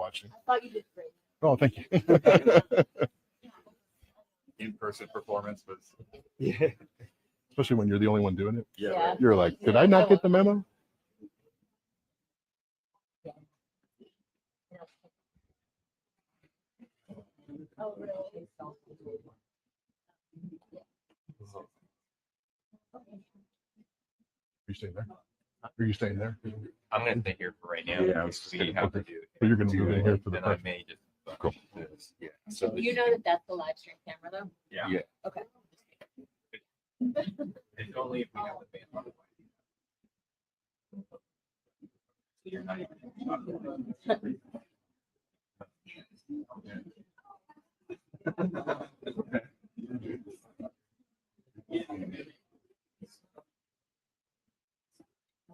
watching. I thought you did great. Oh, thank you. In-person performance was. Yeah. Especially when you're the only one doing it. Yeah. Yeah. Right. You're like, did I not get the memo? Oh, really? Are you staying there? Are you staying there? I'm going to stay here for right now. Yeah, I was just We gonna- have to okay. do. So you're gonna move in here for the Then I first. may just. Cool. This. Yeah. So You know that that's the live stream camera, though? Yeah. Yeah. Okay. It's only if we have the band on the way. So you're not even.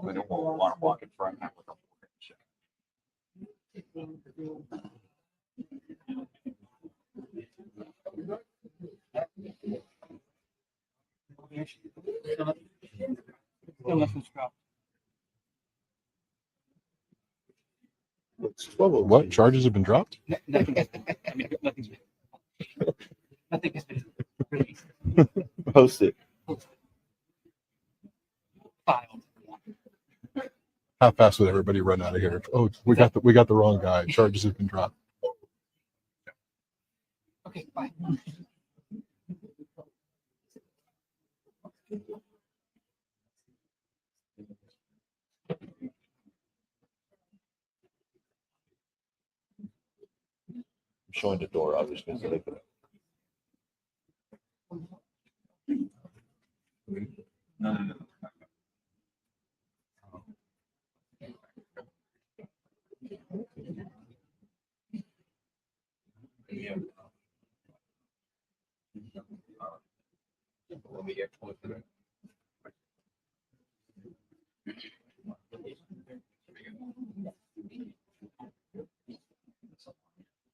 I don't want to walk in front. Now with a What charges have been dropped? Nothing has been, I mean, nothing has been released, posted. filed. How fast would everybody run out of here? Oh, we got the wrong guy. Charges have been dropped. Okay, bye. Showing the door, obviously. So they could. No. Yeah. Let me get closer to it.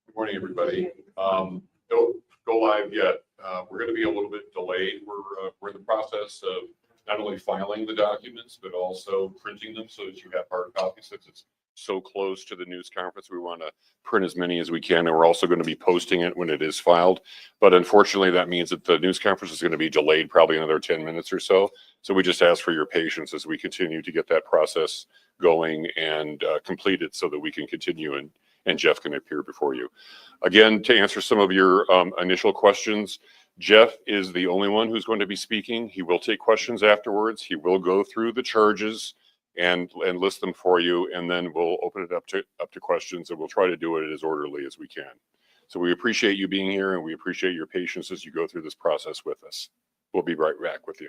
Good morning, everybody. Don't go live yet. We're going to be a little bit delayed. We're in the process of not only filing the documents, but also printing them so that you have hard copies. Since it's so close to the news conference, we want to print as many as we can. And we're also going to be posting it when it is filed. But unfortunately, that means that the news conference is going to be delayed probably another 10 minutes or so. So we just ask for your patience as we continue to get that process going and completed so that we can continue and Jeff can appear before you. Again, to answer some of your initial questions, Jeff is the only one who's going to be speaking. He will take questions afterwards. He will go through the charges and list them for you, and then we'll open it up to questions, and we'll try to do it as orderly as we can. So we appreciate you being here, and we appreciate your patience as you go through this process with us. We'll be right back with you.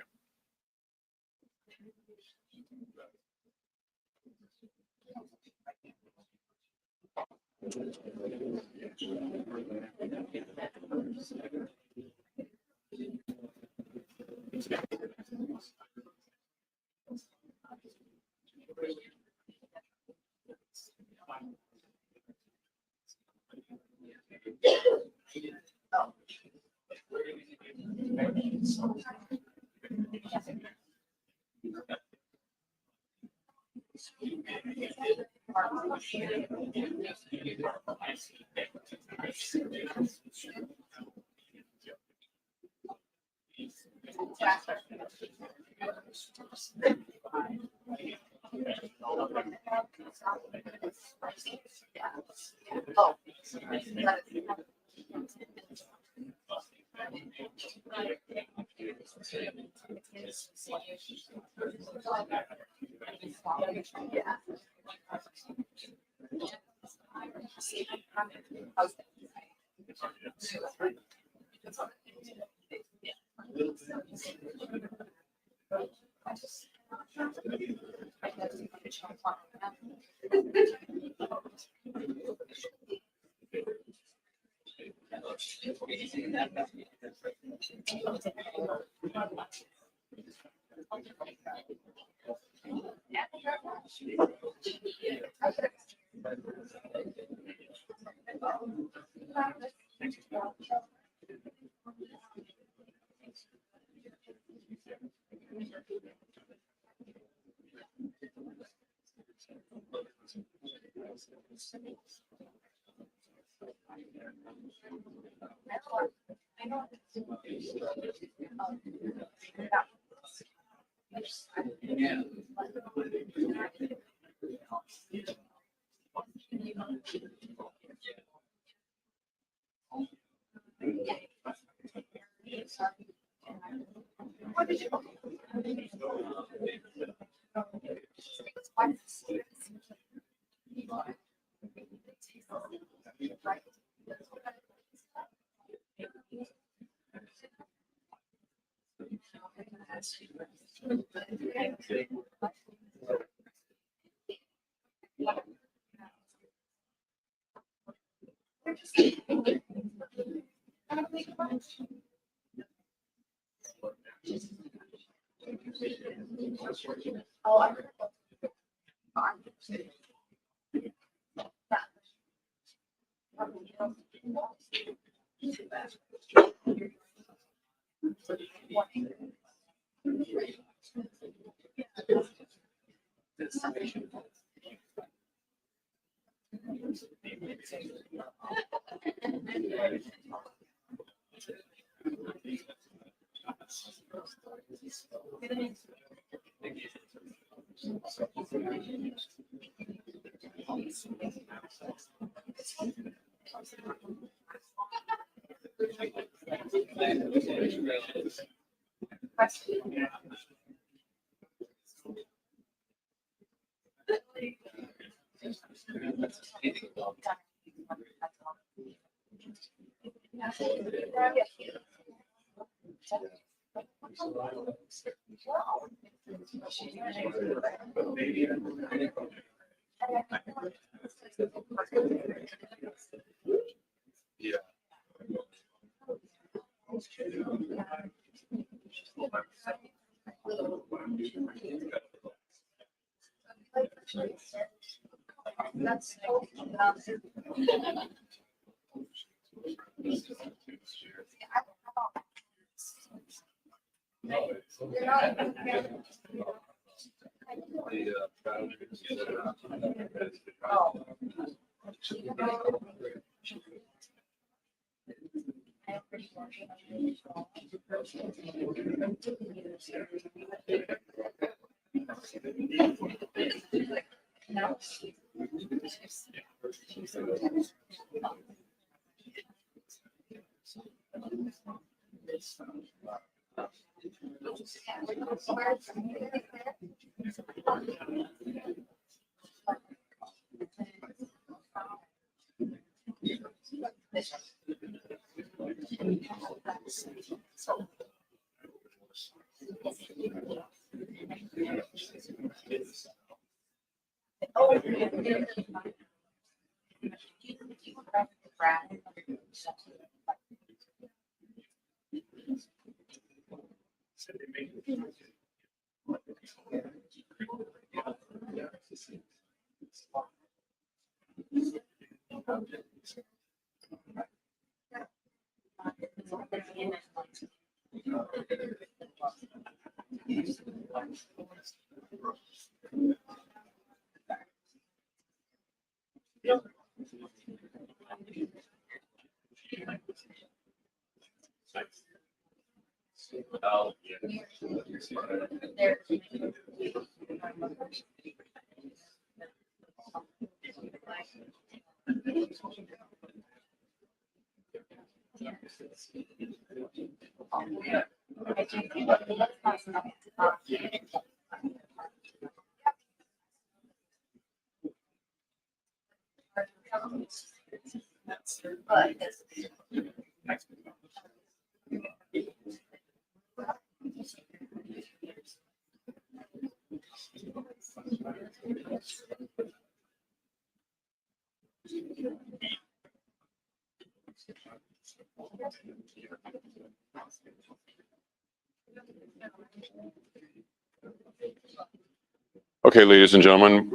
Okay, ladies and gentlemen,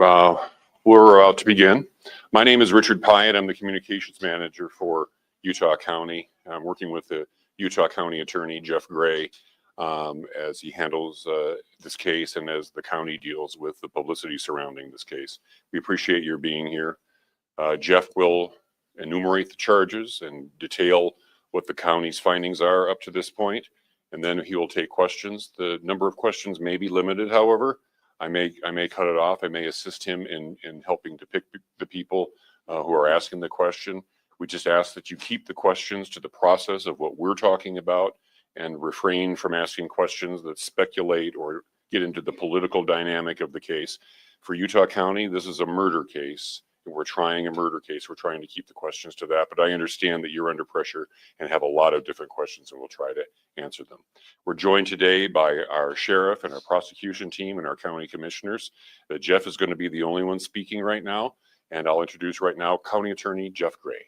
we're about to begin. My name is Richard Pyatt. I'm the communications manager for Utah County. I'm working with the Utah County Attorney, Jeff Gray, as he handles this case and as the county deals with the publicity surrounding this case. We appreciate your being here. Jeff will enumerate the charges and detail what the county's findings are up to this point. And then he will take questions. The number of questions may be limited, however. I may cut it off. I may assist him in helping to pick the people who are asking the question. We just ask that you keep the questions to the process of what we're talking about and refrain from asking questions that speculate or get into the political dynamic of the case. For Utah County, this is a murder case, and we're trying a murder case. We're trying to keep the questions to that, but I understand that you're under pressure and have a lot of different questions, and we'll try to answer them. We're joined today by our sheriff and our prosecution team and our county commissioners. Jeff is going to be the only one speaking right now, and I'll introduce right now County Attorney Jeff Gray.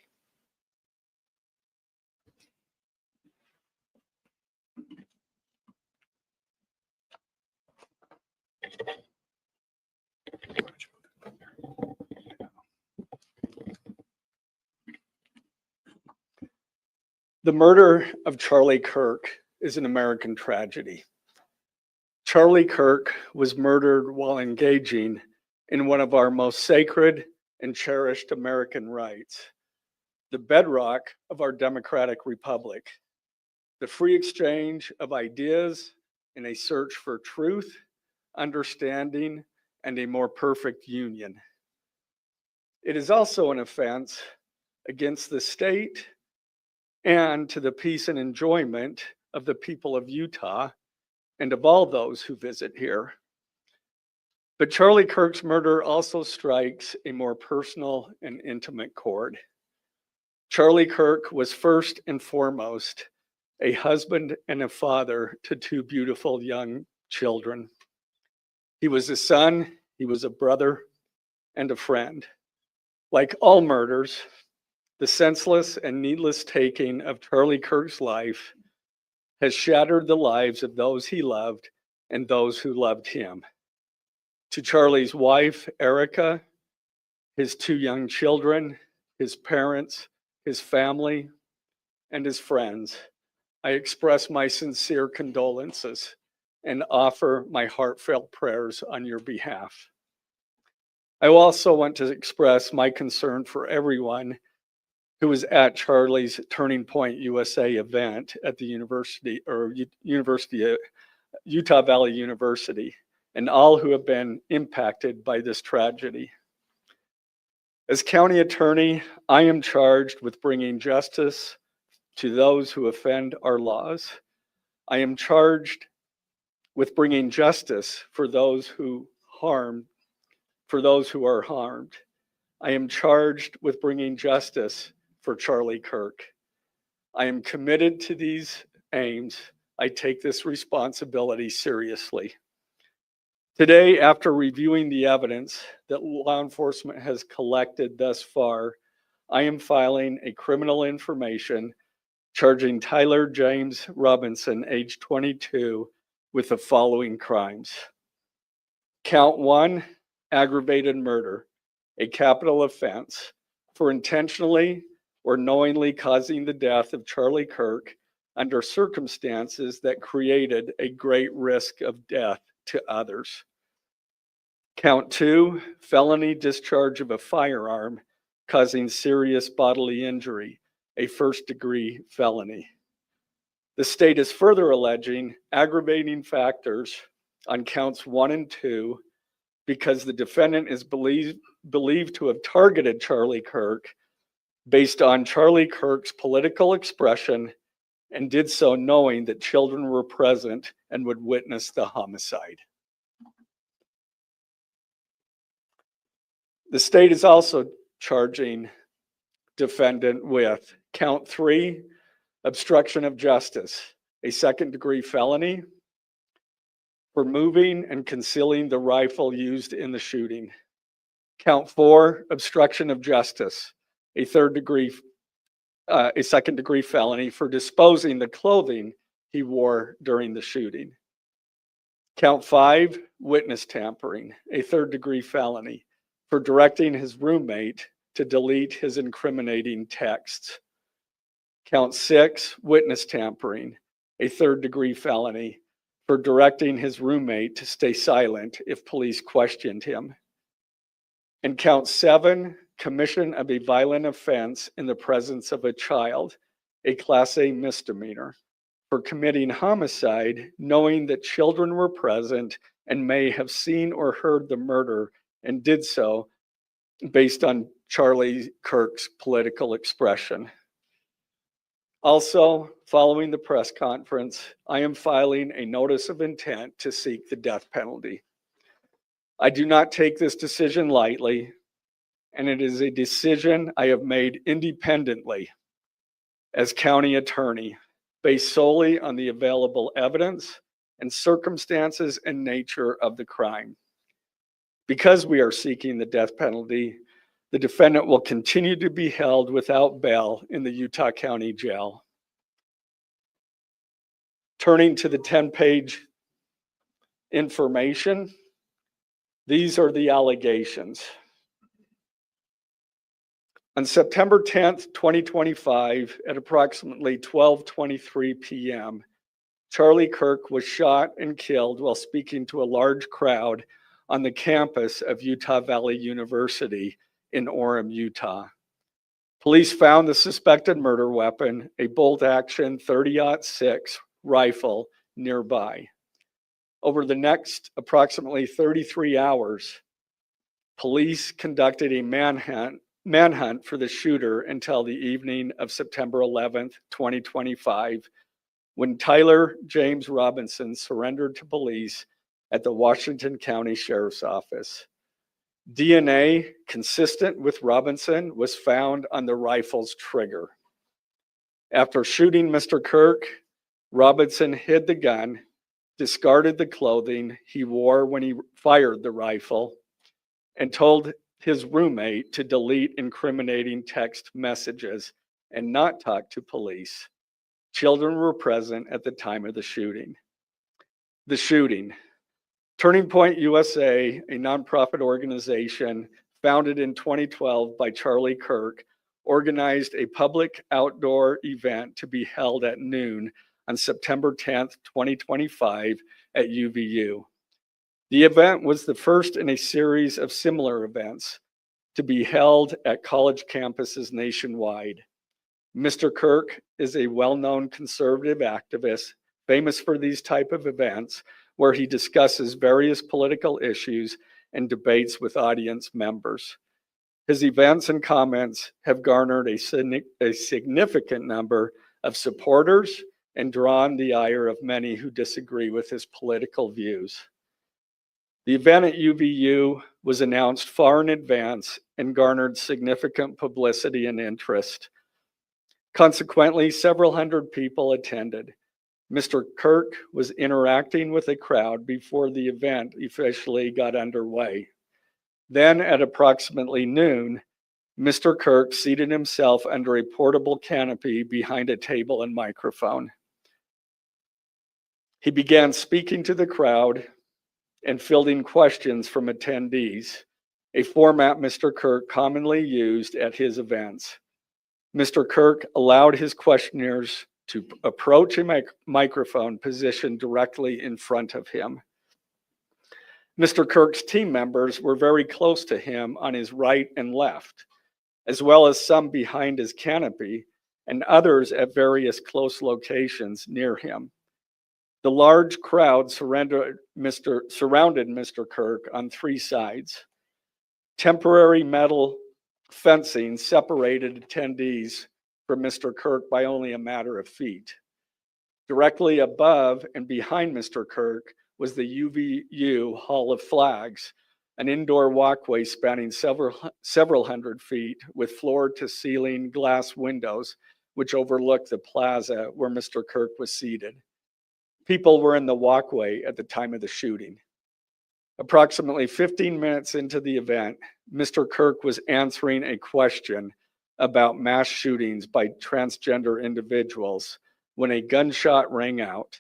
The murder of Charlie Kirk is an American tragedy. Charlie Kirk was murdered while engaging in one of our most sacred and cherished American rights, the bedrock of our democratic republic, the free exchange of ideas in a search for truth, understanding, and a more perfect union. It is also an offense against the state and to the peace and enjoyment of the people of Utah and of all those who visit here. But Charlie Kirk's murder also strikes a more personal and intimate chord. Charlie Kirk was first and foremost a husband and a father to two beautiful young children. He was a son, he was a brother, and a friend. Like all murders, the senseless and needless taking of Charlie Kirk's life has shattered the lives of those he loved and those who loved him. To Charlie's wife, Erica, his two young children, his parents, his family, and his friends, I express my sincere condolences and offer my heartfelt prayers on your behalf. I also want to express my concern for everyone who was at Charlie's Turning Point USA event at the Utah Valley University, and all who have been impacted by this tragedy. As county attorney, I am charged with bringing justice to those who offend our laws. I am charged with bringing justice for those who are harmed. I am charged with bringing justice for Charlie Kirk. I am committed to these aims. I take this responsibility seriously. Today, after reviewing the evidence that law enforcement has collected thus far, I am filing a criminal information charging Tyler James Robinson, age 22, with the following crimes. Count 1, aggravated murder, a capital offense for intentionally or knowingly causing the death of Charlie Kirk under circumstances that created a great risk of death to others. Count 2, felony discharge of a firearm causing serious bodily injury, a first-degree felony. The state is further alleging aggravating factors on counts 1 and 2 because the defendant is believed to have targeted Charlie Kirk based on Charlie Kirk's political expression and did so knowing that children were present and would witness the homicide. The state is also charging defendant with count 3, obstruction of justice, a second-degree felony for moving and concealing the rifle used in the shooting. Count 4, obstruction of justice, a second-degree felony for disposing the clothing he wore during the shooting. Count 5, witness tampering, a third-degree felony for directing his roommate to delete his incriminating texts. Count 6, witness tampering, a third-degree felony for directing his roommate to stay silent if police questioned him. And count 7, commission of a violent offense in the presence of a child, a Class A misdemeanor, for committing homicide, knowing that children were present and may have seen or heard the murder and did so based on Charlie Kirk's political expression. Also, following the press conference, I am filing a notice of intent to seek the death penalty. I do not take this decision lightly, and it is a decision I have made independently as county attorney, based solely on the available evidence and circumstances and nature of the crime. Because we are seeking the death penalty, the defendant will continue to be held without bail in the Utah County Jail. Turning to the 10-page information, these are the allegations. On September 10th, 2025, at approximately 12:23 p.m., Charlie Kirk was shot and killed while speaking to a large crowd on the campus of Utah Valley University in Orem, Utah. Police found the suspected murder weapon, a bolt-action .30-06 rifle, nearby. Over the next approximately 33 hours, police conducted a manhunt for the shooter until the evening of September 11th, 2025, when Tyler James Robinson surrendered to police at the Washington County Sheriff's Office. DNA consistent with Robinson was found on the rifle's trigger. After shooting Mr. Kirk, Robinson hid the gun, discarded the clothing he wore when he fired the rifle, and told his roommate to delete incriminating text messages and not talk to police. Children were present at the time of the shooting. The shooting. Turning Point USA, a nonprofit organization founded in 2012 by Charlie Kirk, organized a public outdoor event to be held at noon on September 10th, 2025 at UVU. The event was the first in a series of similar events to be held at college campuses nationwide. Mr. Kirk is a well-known conservative activist, famous for these type of events, where he discusses various political issues and debates with audience members. His events and comments have garnered a significant number of supporters and drawn the ire of many who disagree with his political views. The event at UVU was announced far in advance and garnered significant publicity and interest. Consequently, several hundred people attended. Mr. Kirk was interacting with a crowd before the event officially got underway. Then at approximately noon, Mr. Kirk seated himself under a portable canopy behind a table and microphone. He began speaking to the crowd and fielding questions from attendees, a format Mr. Kirk commonly used at his events. Mr. Kirk allowed his questioners to approach a microphone positioned directly in front of him. Mr. Kirk's team members were very close to him on his right and left, as well as some behind his canopy and others at various close locations near him. The large crowd surrounded Mr. Kirk on three sides. Temporary metal fencing separated attendees from Mr. Kirk by only a matter of feet. Directly above and behind Mr. Kirk was the UVU Hall of Flags, an indoor walkway spanning several hundred feet with floor-to-ceiling glass windows which overlooked the plaza where Mr. Kirk was seated. People were in the walkway at the time of the shooting. Approximately 15 minutes into the event, Mr. Kirk was answering a question about mass shootings by transgender individuals when a gunshot rang out.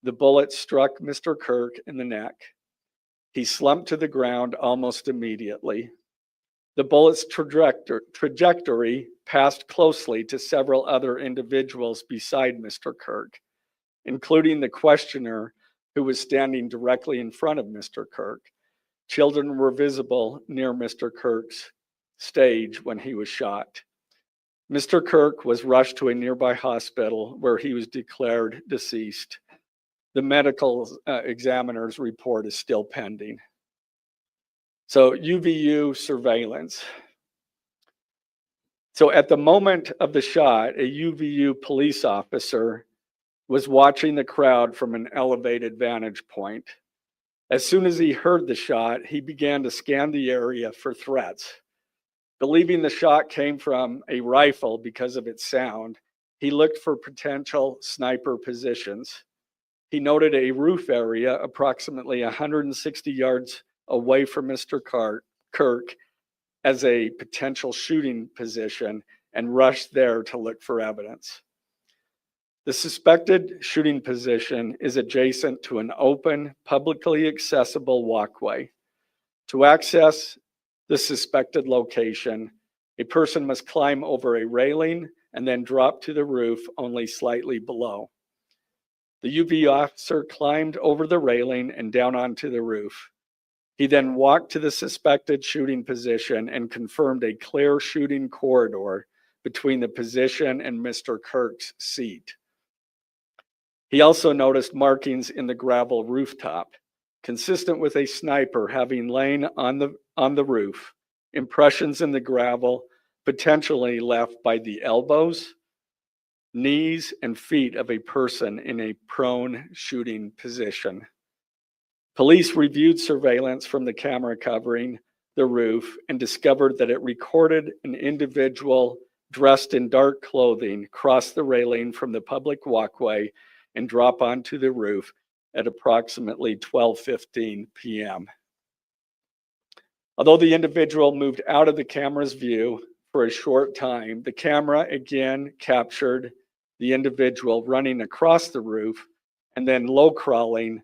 The bullet struck Mr. Kirk in the neck. He slumped to the ground almost immediately. The bullet's trajectory passed closely to several other individuals beside Mr. Kirk, including the questioner who was standing directly in front of Mr. Kirk. Children were visible near Mr. Kirk's stage when he was shot. Mr. Kirk was rushed to a nearby hospital where he was declared deceased. The medical examiner's report is still pending. So UVU surveillance. So at the moment of the shot, a UVU police officer was watching the crowd from an elevated vantage point. As soon as he heard the shot, he began to scan the area for threats. Believing the shot came from a rifle because of its sound, he looked for potential sniper positions. He noted a roof area approximately 160 yards away from Mr. Kirk as a potential shooting position and rushed there to look for evidence. The suspected shooting position is adjacent to an open, publicly accessible walkway. To access the suspected location, a person must climb over a railing and then drop to the roof only slightly below. The UV officer climbed over the railing and down onto the roof. He then walked to the suspected shooting position and confirmed a clear shooting corridor between the position and Mr. Kirk's seat. He also noticed markings in the gravel rooftop, consistent with a sniper having lain on the roof, impressions in the gravel potentially left by the elbows, knees, and feet of a person in a prone shooting position. Police reviewed surveillance from the camera covering the roof and discovered that it recorded an individual dressed in dark clothing cross the railing from the public walkway and drop onto the roof at approximately 12:15 p.m. Although the individual moved out of the camera's view for a short time, the camera again captured the individual running across the roof and then low crawling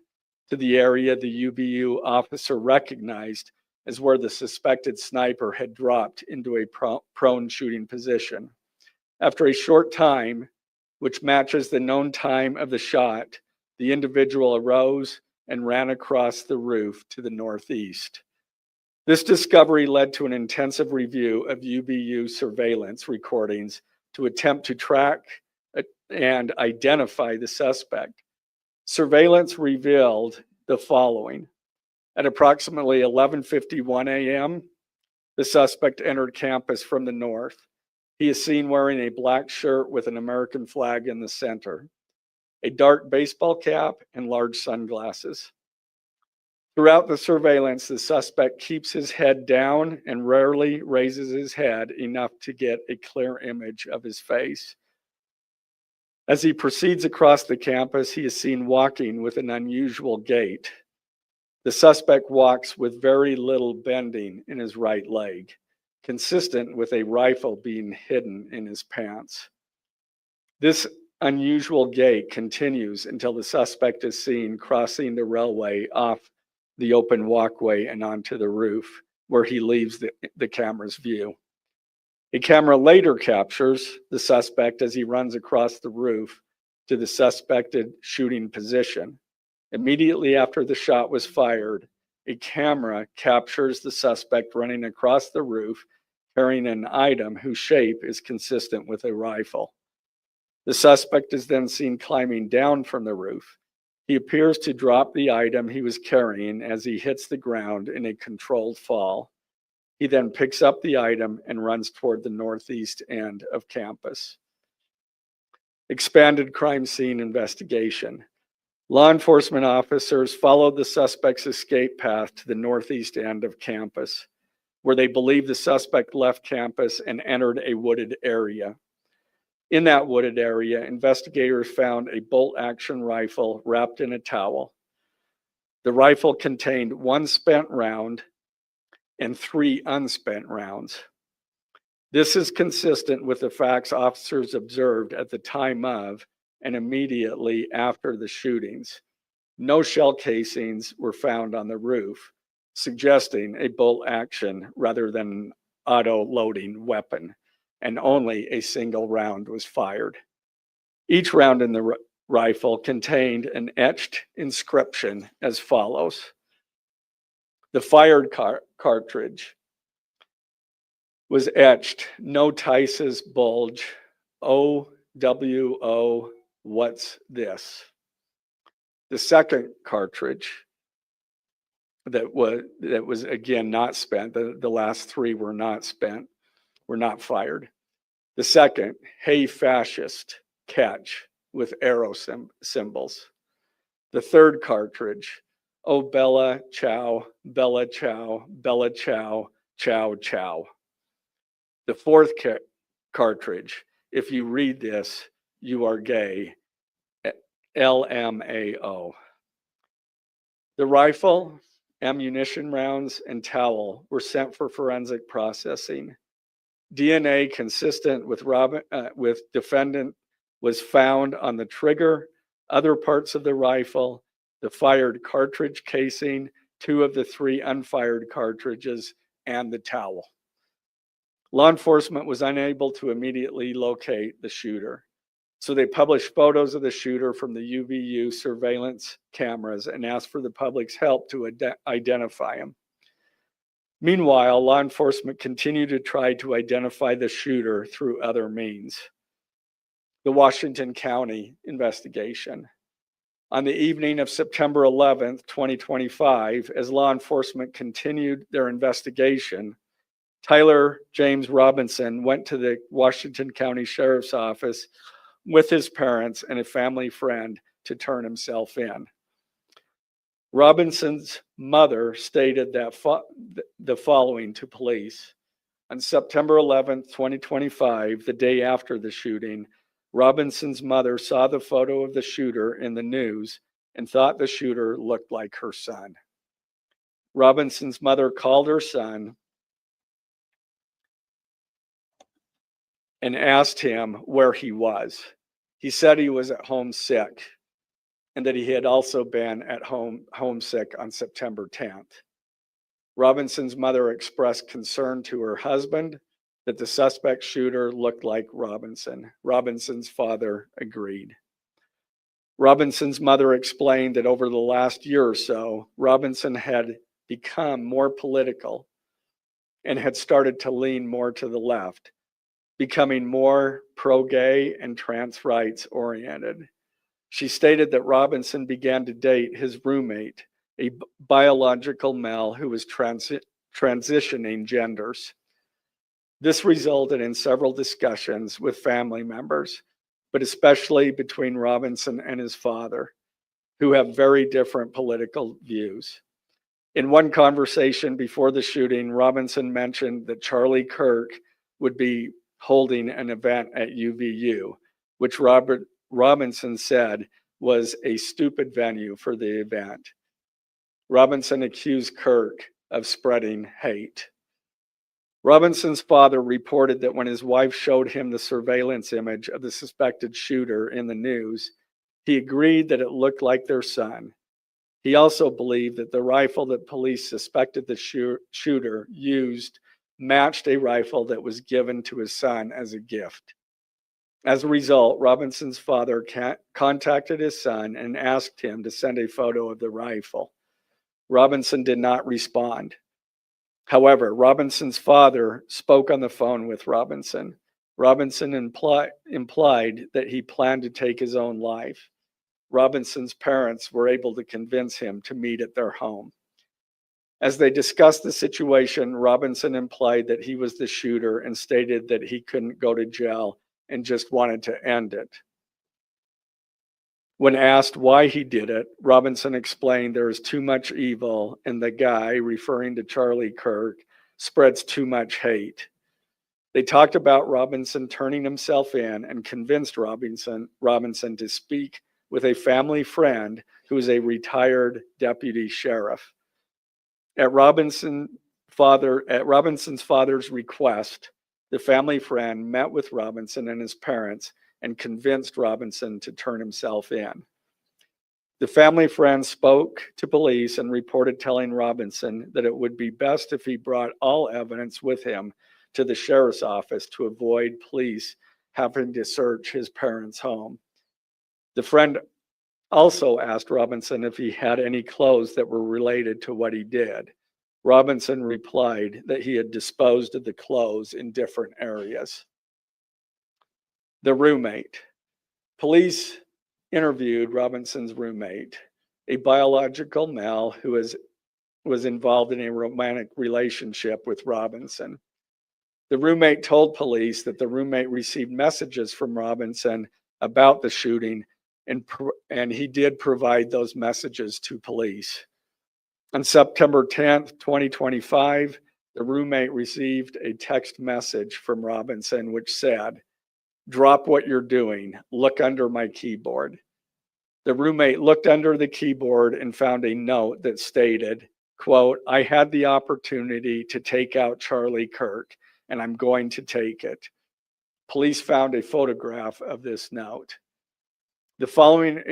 to the area the UVU officer recognized as where the suspected sniper had dropped into a prone shooting position. After a short time, which matches the known time of the shot, the individual arose and ran across the roof to the northeast. This discovery led to an intensive review of UVU surveillance recordings to attempt to track and identify the suspect. Surveillance revealed the following. At approximately 11:51 a.m., the suspect entered campus from the north. He is seen wearing a black shirt with an American flag in the center, a dark baseball cap, and large sunglasses. Throughout the surveillance, the suspect keeps his head down and rarely raises his head enough to get a clear image of his face. As he proceeds across the campus, he is seen walking with an unusual gait. The suspect walks with very little bending in his right leg, consistent with a rifle being hidden in his pants. This unusual gait continues until the suspect is seen crossing the railway off the open walkway and onto the roof, where he leaves the camera's view. A camera later captures the suspect as he runs across the roof to the suspected shooting position. Immediately after the shot was fired, a camera captures the suspect running across the roof carrying an item whose shape is consistent with a rifle. The suspect is then seen climbing down from the roof. He appears to drop the item he was carrying as he hits the ground in a controlled fall. He then picks up the item and runs toward the northeast end of campus. Expanded crime scene investigation. Law enforcement officers followed the suspect's escape path to the northeast end of campus, where they believe the suspect left campus and entered a wooded area. In that wooded area, investigators found a bolt-action rifle wrapped in a towel. The rifle contained one spent round and 3 unspent rounds. This is consistent with the facts officers observed at the time of and immediately after the shootings. No shell casings were found on the roof, suggesting a bolt action rather than an auto-loading weapon, and only a single round was fired. Each round in the rifle contained an etched inscription as follows. The fired cartridge. was etched, "No Tice's bulge, OWO, what's this?" The second cartridge that was again not spent, the last three were not spent, were not fired. The second, "Hey fascist, catch," with arrow symbols. The third cartridge, "Oh Bella Ciao, Bella Ciao, Bella Ciao, Ciao Ciao." The fourth cartridge, "If you read this, you are gay, LMAO." The rifle, ammunition rounds, and towel were sent for forensic processing. DNA consistent with defendant was found on the trigger, other parts of the rifle, the fired cartridge casing, 2 of the 3 unfired cartridges, and the towel. Law enforcement was unable to immediately locate the shooter, so they published photos of the shooter from the UVU surveillance cameras and asked for the public's help to identify him. Meanwhile, law enforcement continued to try to identify the shooter through other means. The Washington County investigation. On the evening of September 11th, 2025, as law enforcement continued their investigation, Tyler James Robinson went to the Washington County Sheriff's Office with his parents and a family friend to turn himself in. Robinson's mother stated that the following to police. On September 11th, 2025, the day after the shooting, Robinson's mother saw the photo of the shooter in the news and thought the shooter looked like her son. Robinson's mother called her son and asked him where he was. He said he was at home sick and that he had also been at home homesick on September 10th. Robinson's mother expressed concern to her husband that the suspect shooter looked like Robinson. Robinson's father agreed. Robinson's mother explained that over the last year or so, Robinson had become more political and had started to lean more to the left, becoming more pro-gay and trans rights oriented. She stated that Robinson began to date his roommate, a biological male who was transitioning genders. This resulted in several discussions with family members, but especially between Robinson and his father, who have very different political views. In one conversation before the shooting, Robinson mentioned that Charlie Kirk would be holding an event at UVU, which Robinson said was a stupid venue for the event. Robinson accused Kirk of spreading hate. Robinson's father reported that when his wife showed him the surveillance image of the suspected shooter in the news, he agreed that it looked like their son. He also believed that the rifle that police suspected the shooter used matched a rifle that was given to his son as a gift. As a result, Robinson's father contacted his son and asked him to send a photo of the rifle. Robinson did not respond. However, Robinson's father spoke on the phone with Robinson. Robinson implied that he planned to take his own life. Robinson's parents were able to convince him to meet at their home. As they discussed the situation, Robinson implied that he was the shooter and stated that he couldn't go to jail and just wanted to end it. When asked why he did it, Robinson explained there is too much evil and the guy, referring to Charlie Kirk, spreads too much hate. They talked about Robinson turning himself in and convinced Robinson to speak with a family friend who is a retired deputy sheriff. At Robinson's father's request, the family friend met with Robinson and his parents and convinced Robinson to turn himself in. The family friend spoke to police and reported telling Robinson that it would be best if he brought all evidence with him to the sheriff's office to avoid police having to search his parents' home. The friend also asked Robinson if he had any clothes that were related to what he did. Robinson replied that he had disposed of the clothes in different areas. The roommate. Police interviewed Robinson's roommate, a biological male who was involved in a romantic relationship with Robinson. The roommate told police that the roommate received messages from Robinson about the shooting, and he did provide those messages to police. On September 10th, 2025, the roommate received a text message from Robinson which said, "Drop what you're doing. Look under my keyboard." The roommate looked under the keyboard and found a note that stated, quote, "I had the opportunity to take out Charlie Kirk, and I'm going to take it." Police found a photograph of this note. The following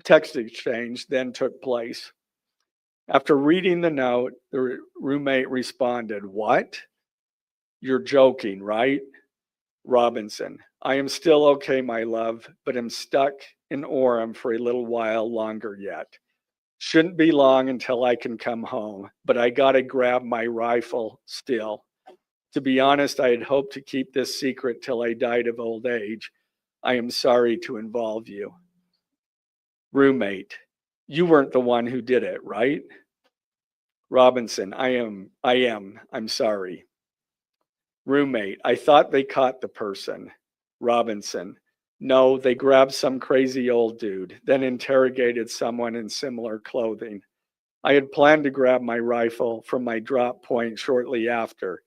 text exchange then took place. After reading the note, the roommate responded, "What? You're joking, right?" Robinson, "I am still okay, my love, but I'm stuck in Orem for a little while longer yet. Shouldn't be long until I can come home, but I gotta grab my rifle still. To be honest, I had hoped to keep this secret till I died of old age. I am sorry to involve you." Roommate, "You weren't the one who did it, right?" Robinson, I am. I'm sorry." Roommate, "I thought they caught the person." Robinson, "No, they grabbed some crazy old dude, then interrogated someone in similar clothing. I had planned to grab my rifle from my drop point shortly after,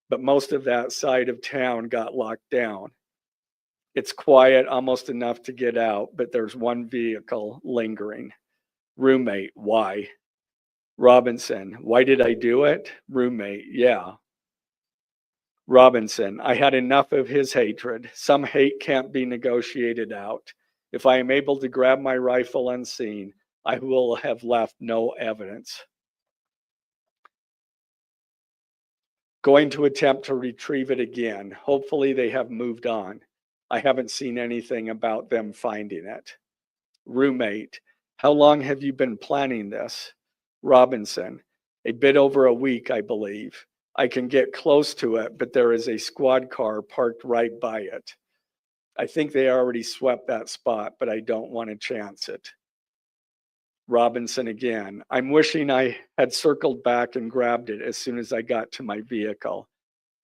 but most of that side of town got locked down. It's quiet, almost enough to get out, but there's one vehicle lingering." Roommate, "Why?" Robinson, "Why did I do it?" Roommate, "Yeah." Robinson, "I had enough of his hatred. Some hate can't be negotiated out. If I am able to grab my rifle unseen, I will have left no evidence. Going to attempt to retrieve it again. Hopefully they have moved on. I haven't seen anything about them finding it." Roommate, "How long have you been planning this?" Robinson, "A bit over a week, I believe. I can get close to it, but there is a squad car parked right by it. I think they already swept that spot, but I don't want to chance it." Robinson again, "I'm wishing I had circled back and grabbed it as soon as I got to my vehicle.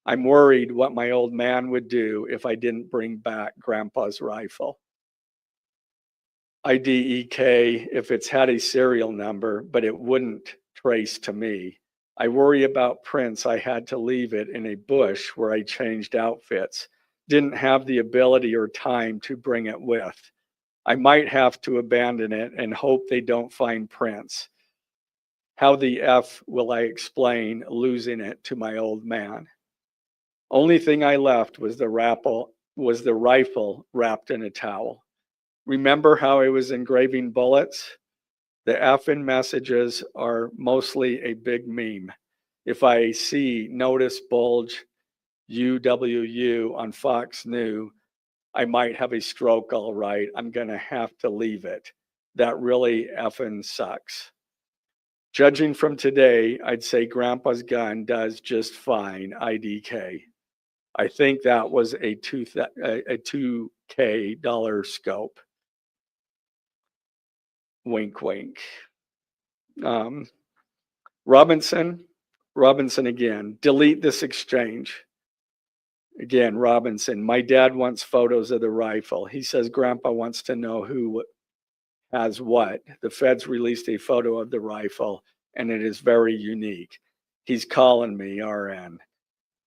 I'm worried what my old man would do if I didn't bring back Grandpa's rifle. IDEK if it's had a serial number, but it wouldn't trace to me. I worry about prints. I had to leave it in a bush where I changed outfits. Didn't have the ability or time to bring it with. I might have to abandon it and hope they don't find prints. How the F will I explain losing it to my old man? Only thing I left was the rifle wrapped in a towel. Remember how I was engraving bullets? The F in messages are mostly a big meme. If I see notice bulge UWU on Fox News, I might have a stroke, all right. I'm gonna have to leave it. That really effing sucks. Judging from today, I'd say Grandpa's gun does just fine, IDK. I think that was a $2K scope. Wink, wink. Robinson again, delete this exchange. Again, Robinson, my dad wants photos of the rifle. He says Grandpa wants to know who has what. The feds released a photo of the rifle and it is very unique. He's calling me, RN,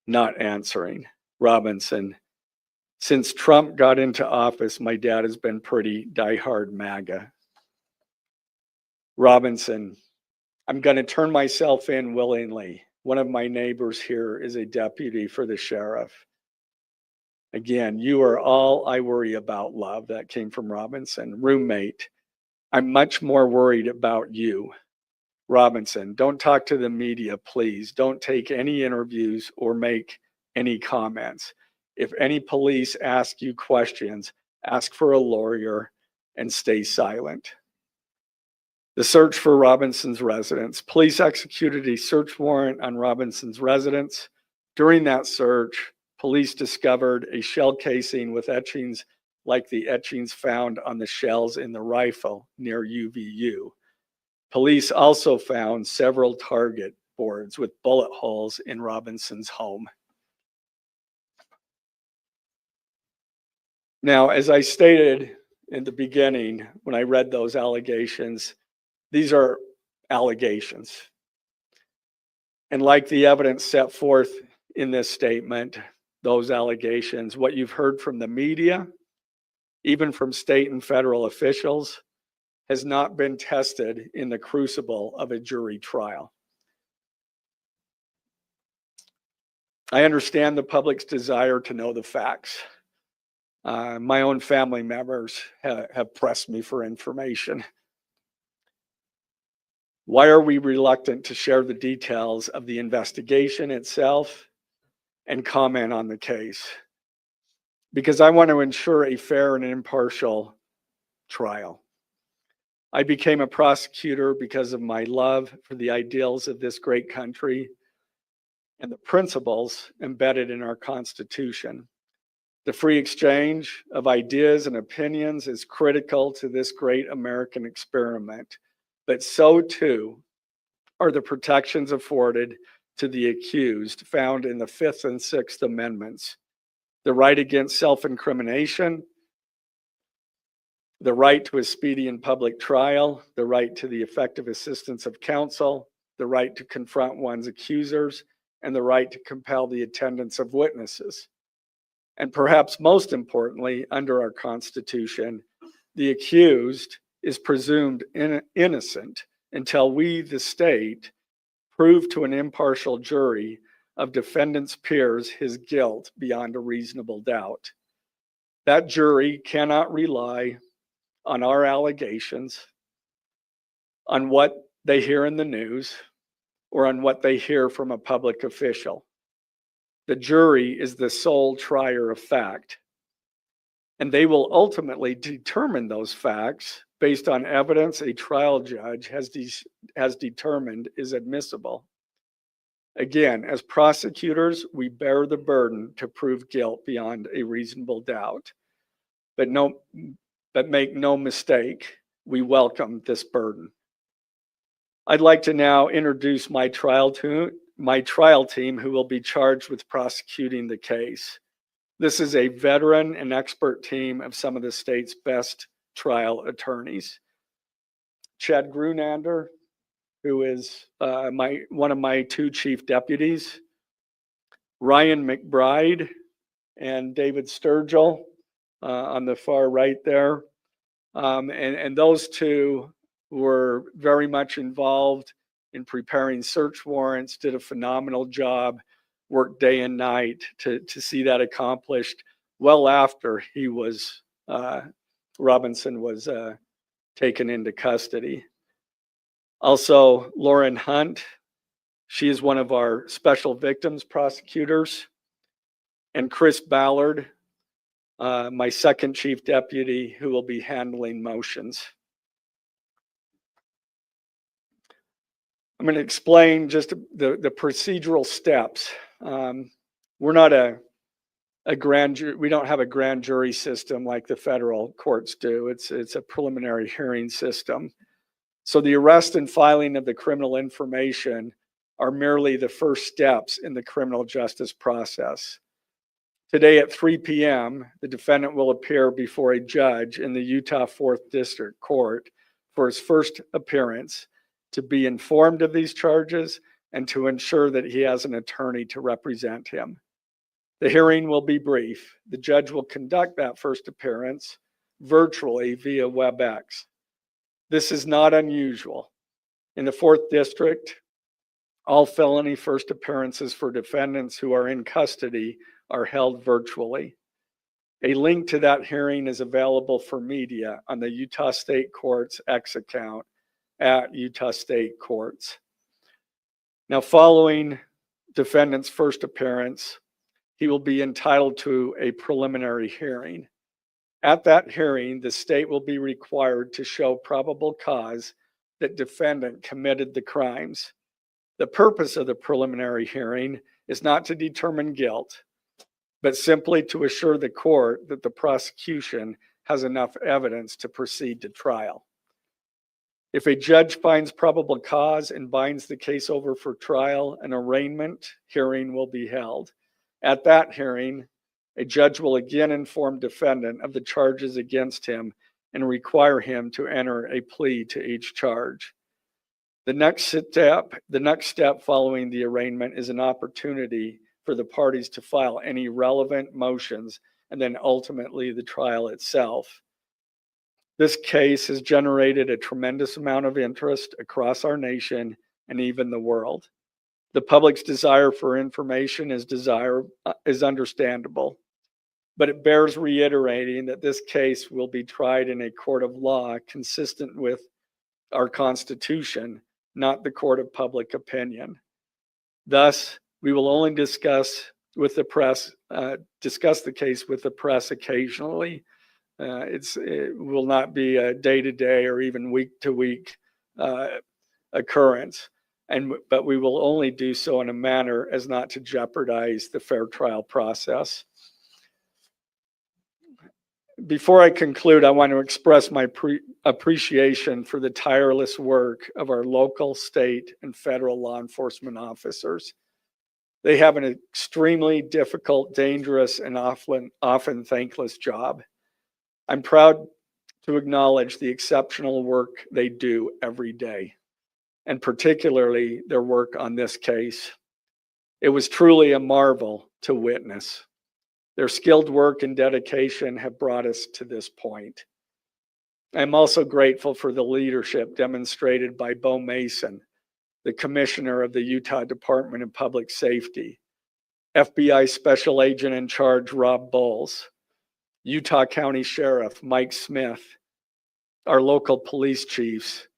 not answering. Robinson, since Trump got into office, my dad has been pretty diehard MAGA. Robinson, I'm going to turn myself in willingly. One of my neighbors here is a deputy for the sheriff. Again, you are all I worry about, love. That came from Robinson. Roommate, I'm much more worried about you. Robinson, don't talk to the media, please. Don't take any interviews or make any comments. If any police ask you questions, ask for a lawyer and stay silent. The search for Robinson's residence. Police executed a search warrant on Robinson's residence. During that search, police discovered a shell casing with etchings like the etchings found on the shells in the rifle near UVU. Police also found several target boards with bullet holes in Robinson's home. Now, as I stated in the beginning, when I read those allegations, these are allegations. And like the evidence set forth in this statement, those allegations, what you've heard from the media, even from state and federal officials, has not been tested in the crucible of a jury trial. I understand the public's desire to know the facts. My own family members have pressed me for information. Why are we reluctant to share the details of the investigation itself and comment on the case? Because I want to ensure a fair and impartial trial. I became a prosecutor because of my love for the ideals of this great country and the principles embedded in our Constitution. The free exchange of ideas and opinions is critical to this great American experiment, but so too are the protections afforded to the accused found in the Fifth and Sixth Amendments. The right against self-incrimination, the right to a speedy and public trial, the right to the effective assistance of counsel, the right to confront one's accusers, and the right to compel the attendance of witnesses. And perhaps most importantly, under our Constitution, the accused is presumed innocent until we, the state, prove to an impartial jury of defendant's peers his guilt beyond a reasonable doubt. That jury cannot rely on our allegations, on what they hear in the news, or on what they hear from a public official. The jury is the sole trier of fact, and they will ultimately determine those facts based on evidence a trial judge has determined is admissible. Again, as prosecutors, we bear the burden to prove guilt beyond a reasonable doubt. But make no mistake, we welcome this burden. I'd like to now introduce my trial team who will be charged with prosecuting the case. This is a veteran and expert team of some of the state's best trial attorneys. Chad Grunander, who is one of my two chief deputies, Ryan McBride and David Sturgill on the far right there. And those two were very much involved in preparing search warrants, did a phenomenal job, worked day and night to see that accomplished well after he was, Robinson was taken into custody. Also, Lauren Hunt, she is one of our special victims prosecutors, and Chris Ballard, my second chief deputy, who will be handling motions. I'm going to explain just the procedural steps. We're not a grand jury. We don't have a grand jury system like the federal courts do. It's a preliminary hearing system. So the arrest and filing of the criminal information are merely the first steps in the criminal justice process. Today at 3 p.m., the defendant will appear before a judge in the Utah 4th District Court for his first appearance to be informed of these charges and to ensure that he has an attorney to represent him. The hearing will be brief. The judge will conduct that first appearance virtually via WebEx. This is not unusual. In the 4th District, all felony first appearances for defendants who are in custody are held virtually. A link to that hearing is available for media on the Utah State Courts X account at Utah State Courts. Now, following defendant's first appearance, he will be entitled to a preliminary hearing. At that hearing, the state will be required to show probable cause that defendant committed the crimes. The purpose of the preliminary hearing is not to determine guilt, but simply to assure the court that the prosecution has enough evidence to proceed to trial. If a judge finds probable cause and binds the case over for trial, an arraignment hearing will be held. At that hearing, a judge will again inform defendant of the charges against him and require him to enter a plea to each charge. The next step following the arraignment is an opportunity for the parties to file any relevant motions and then ultimately the trial itself. This case has generated a tremendous amount of interest across our nation and even the world. The public's desire for information is understandable, but it bears reiterating that this case will be tried in a court of law consistent with our Constitution, not the court of public opinion. Thus, we will only discuss the case with the press occasionally. It will not be a day-to-day or even week-to-week occurrence, but we will only do so in a manner as not to jeopardize the fair trial process. Before I conclude, I want to express my appreciation for the tireless work of our local, state, and federal law enforcement officers. They have an extremely difficult, dangerous, and often thankless job. I'm proud to acknowledge the exceptional work they do every day, and particularly their work on this case. It was truly a marvel to witness. Their skilled work and dedication have brought us to this point. I'm also grateful for the leadership demonstrated by Bo Mason, the Commissioner of the Utah Department of Public Safety, FBI Special Agent in Charge Rob Bowles, Utah County Sheriff Mike Smith, our local police chiefs,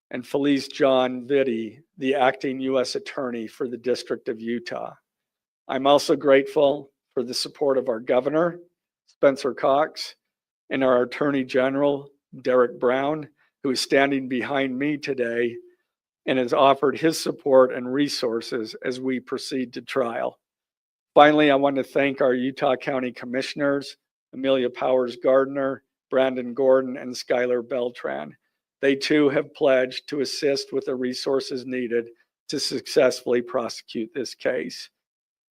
and Felice John Vitti, the acting U.S. Attorney for the District of Utah. I'm also grateful for the support of our Governor, Spencer Cox, and our Attorney General, Derek Brown, who is standing behind me today and has offered his support and resources as we proceed to trial. Finally, I want to thank our Utah County Commissioners, Amelia Powers Gardner, Brandon Gordon, and Skylar Beltran. They too have pledged to assist with the resources needed to successfully prosecute this case.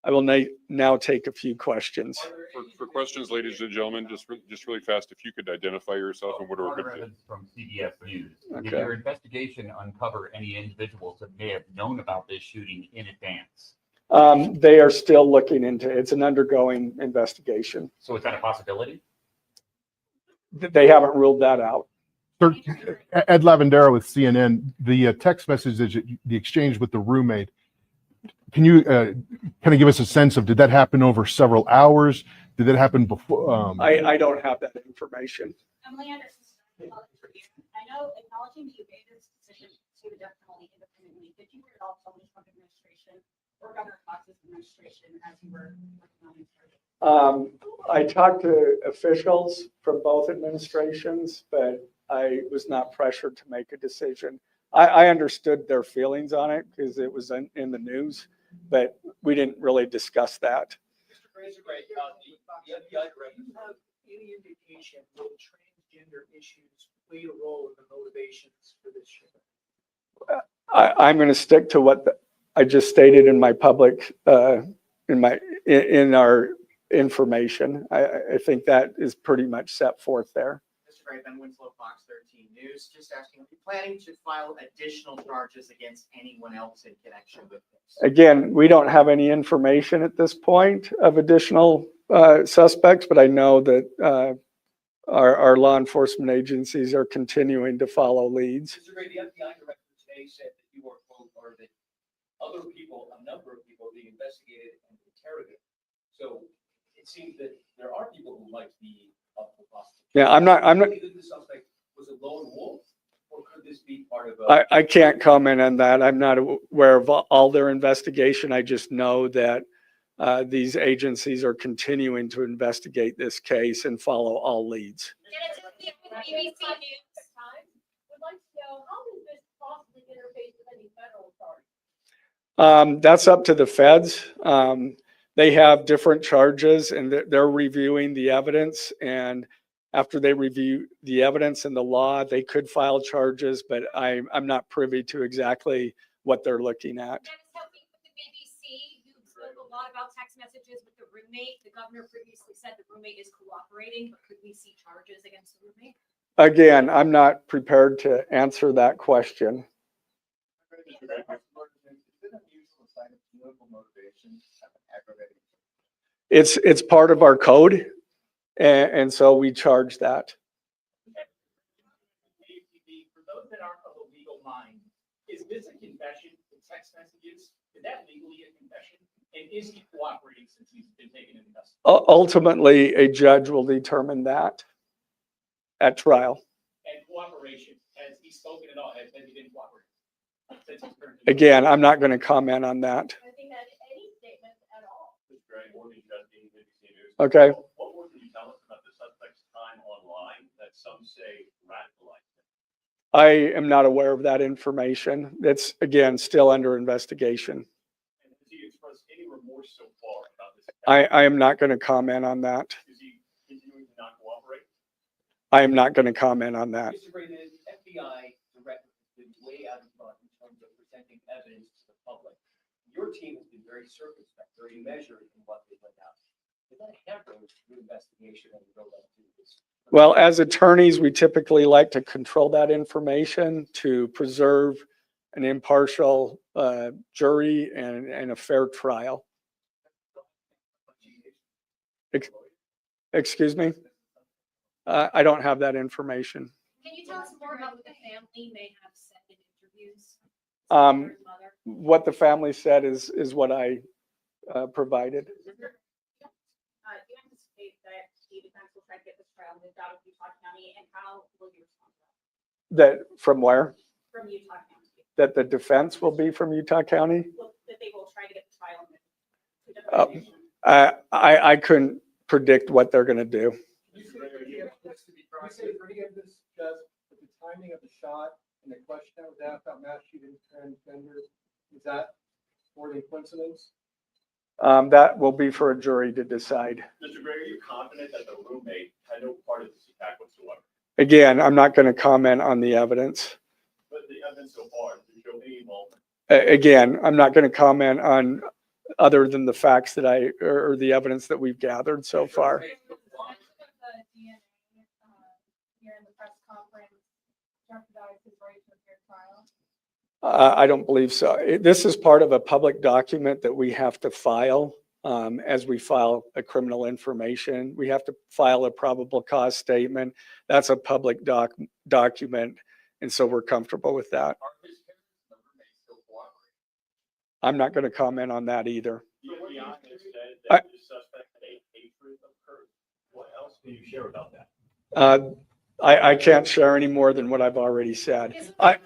I will now take a few questions. For questions, ladies and gentlemen, just really fast, if you could identify yourself and what are Carter Evans from CBS News. Did Okay. your investigation uncover any individuals that may have known about this shooting in advance? They are still looking into it. It's an undergoing investigation. So is that a possibility? They haven't ruled that out. Sir, Ed Lavandera with CNN, the text message, the exchange with the roommate, can you kind of give us a sense of, did that happen over several hours? Did that happen before? I don't have that information. Emily Anderson, I know acknowledging that you made this decision to definitely independently, did you hear it all from the Trump administration or Governor Cox's administration as you were working on this? I talked to officials from both administrations, but I was not pressured to make a decision. I understood their feelings on it because it was in the news, but we didn't really discuss that. Mr. Razorback, the FBI director, do you have any indication that transgender issues played a role in the motivations for this shooting? I'm going to stick to what I just stated in my public, in our information. I think that is pretty much set forth there. Mr. Gray, Ben Winslow, Fox 13 News, just asking, are you planning to file additional charges against anyone else in connection with this? Again, we don't have any information at this point of additional suspects, but I know that our law enforcement agencies are continuing to follow leads. Mr. Gray, the FBI director today said that you are, quote, or that other people, a number of people are being investigated and interrogated. So it seems that there are people who might be up for prosecution. Yeah, I'm not. Do you think the suspect was a lone wolf, or could this be part of a? I can't comment on that. I'm not aware of all their investigation. I just know that these agencies are continuing to investigate this case and follow all leads. BBC News Times would like to know, how does this That's up to the feds. They have different charges and they're reviewing the evidence. And after they review the evidence and the law, they could file charges, but I'm not privy to exactly what they're looking at. Dennis, help me with the BBC. You spoke a lot about text messages with the roommate. The governor previously said the roommate is cooperating, but could we see charges against the roommate? Again, I'm not prepared to answer that question. It's part of our code, and so we charge that. For those that aren't of a legal mind, is this a confession, the text messages? Is that legally a confession? And is he cooperating since he's been taken into custody? Ultimately, a judge will determine that at trial. And cooperation, has he spoken at all? Has he been cooperating? Since he's turned to- Again, I'm not going to comment on that. I think that any statement at all. Okay. What more can you tell us about the suspect's time online that some say radicalized? I am not aware of that information. It's, again, still under investigation. And has he expressed any remorse so far about this? I am not going to comment on that. Is he continuing to not cooperate? I am not going to comment on that. Mr. Ray, the FBI director has been way out in front in terms of presenting evidence to the public. Your team has been very circumspect, very measured in what they let out. Did that hamper your investigation and go up to this? Well, as attorneys, we typically like to control that information to preserve an impartial jury and a fair trial. Excuse me? I don't have that information. Can you tell us more about what the family may have said in interviews? Um, Mother? What the family said is what I provided. Do you anticipate that the defense will try to get this trial moved out of Utah County, and how will you respond to that? That from where? From Utah County? That the defense will be from Utah County? That they will try to get the trial moved to a Oh. different location? I couldn't predict what they're going to do. You say for any of this, Judge, with the timing of the shot and the question that was asked about mass shooting transgender, is that more than coincidence? That will be for a jury to decide. Mr. Gray, are you confident that the roommate had no part of this attack whatsoever? Again, I'm not going to comment on the evidence. But the evidence so far, did you show any involvement? Again, I'm not going to comment on other than the facts that or the evidence that we've gathered so far. The DNA here in the press conference, jeopardize his right to a fair trial? I don't believe so. This is part of a public document that we have to file as we file a criminal information. We have to file a probable cause statement. That's a public document, and so we're comfortable with that. Are his parents and the roommate still cooperating? I'm not going to comment on that either. The FBI has said I- that the suspect had a hatred of Kirk. What else can you share about that? I can't share any more than what I've already said. Is it I- a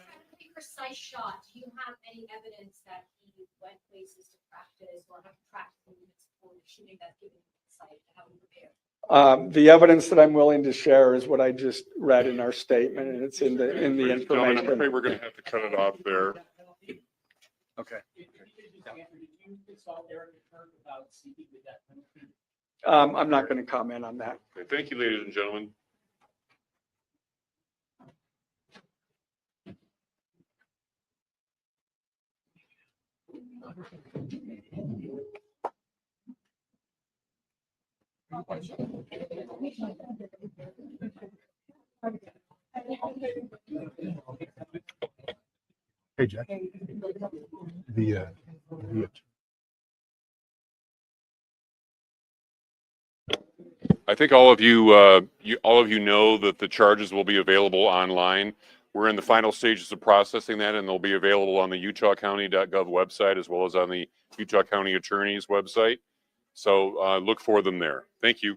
precise shot? Do you have any evidence that he went places to practice or have practiced units for shooting that's given insight to how he prepared? The evidence that I'm willing to share is what I just read in our statement, and it's in the Gentlemen, I'm information. afraid we're going to have to cut it off there. Okay. Did you consult Eric Kirk about seeking the death penalty? I'm not going to comment on that. Okay, thank you, ladies and gentlemen. Hey, Jack. The I think all of you know that the charges will be available online. We're in the final stages of processing that, and they'll be available on the utahcounty.gov website as well as on the Utah County Attorney's website. So look for them there. Thank you.